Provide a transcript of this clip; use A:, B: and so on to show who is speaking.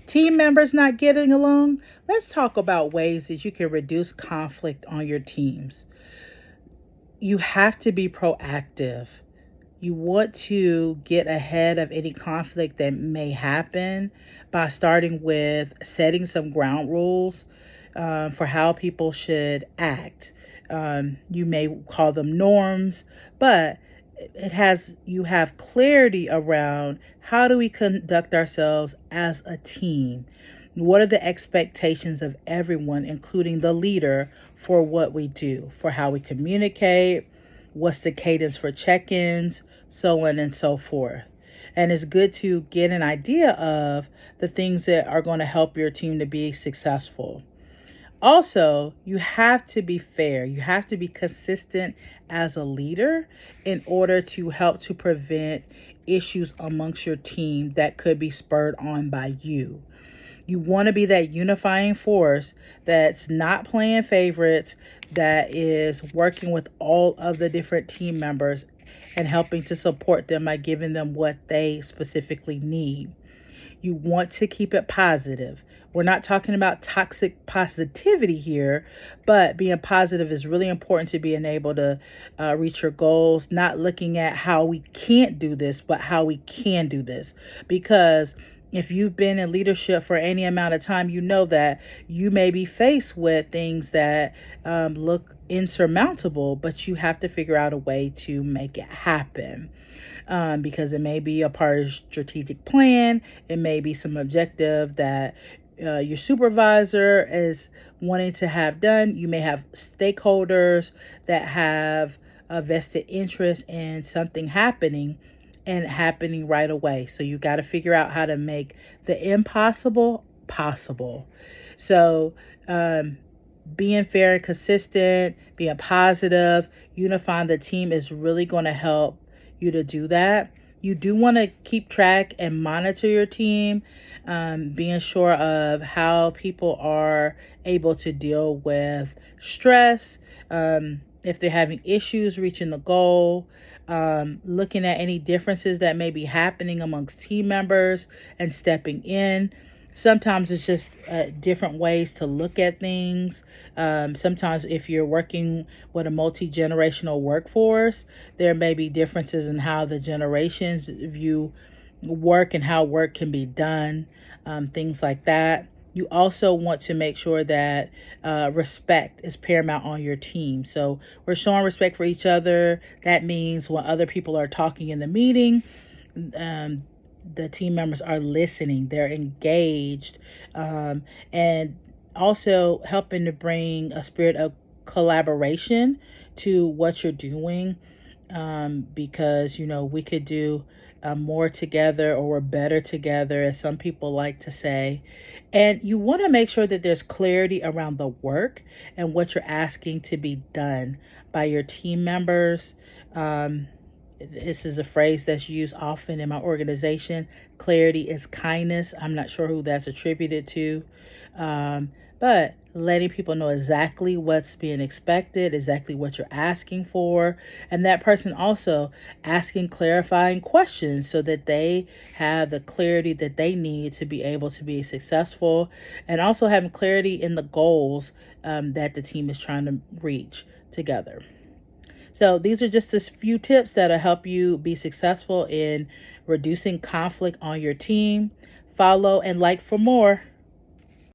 A: Team members not getting along? Let's talk about ways that you can reduce conflict on your teams. You have to be proactive. You want to get ahead of any conflict that may happen by starting with setting some ground rules for how people should act. You may call them norms, but you have clarity around how do we conduct ourselves as a team. What are the expectations of everyone, including the leader, for what we do, for how we communicate, what's the cadence for check-ins, so on and so forth. And it's good to get an idea of the things that are going to help your team to be successful. Also, you have to be fair. You have to be consistent as a leader in order to help to prevent issues amongst your team that could be spurred on by you. You want to be that unifying force that's not playing favorites, that is working with all of the different team members and helping to support them by giving them what they specifically need. You want to keep it positive. We're not talking about toxic positivity here, but being positive is really important to being able to reach your goals, not looking at how we can't do this, but how we can do this. Because if you've been in leadership for any amount of time, you know that you may be faced with things that look insurmountable, but you have to figure out a way to make it happen. Because it may be a part of strategic plan. It may be some objective that your supervisor is wanting to have done. You may have stakeholders that have a vested interest in something happening and happening right away. So you got to figure out how to make the impossible possible. So being fair and consistent, being positive, unifying the team is really going to help you to do that. You do want to keep track and monitor your team, being sure of how people are able to deal with stress, if they're having issues reaching the goal, looking at any differences that may be happening amongst team members and stepping in. Sometimes it's just different ways to look at things. Sometimes if you're working with a multi-generational workforce, there may be differences in how the generations view work and how work can be done, things like that. You also want to make sure that respect is paramount on your team. So we're showing respect for each other. That means when other people are talking in the meeting, the team members are listening, they're engaged, and also helping to bring a spirit of collaboration to what you're doing, because, we could do more together, or we're better together, as some people like to say. And you want to make sure that there's clarity around the work and what you're asking to be done by your team members. This is a phrase that's used often in my organization. Clarity is kindness. I'm not sure who that's attributed to, but letting people know exactly what's being expected, exactly what you're asking for, and that person also asking clarifying questions so that they have the clarity that they need to be able to be successful, and also having clarity in the goals that the team is trying to reach together. So these are just a few tips that'll help you be successful in reducing conflict on your team. Follow and like for more.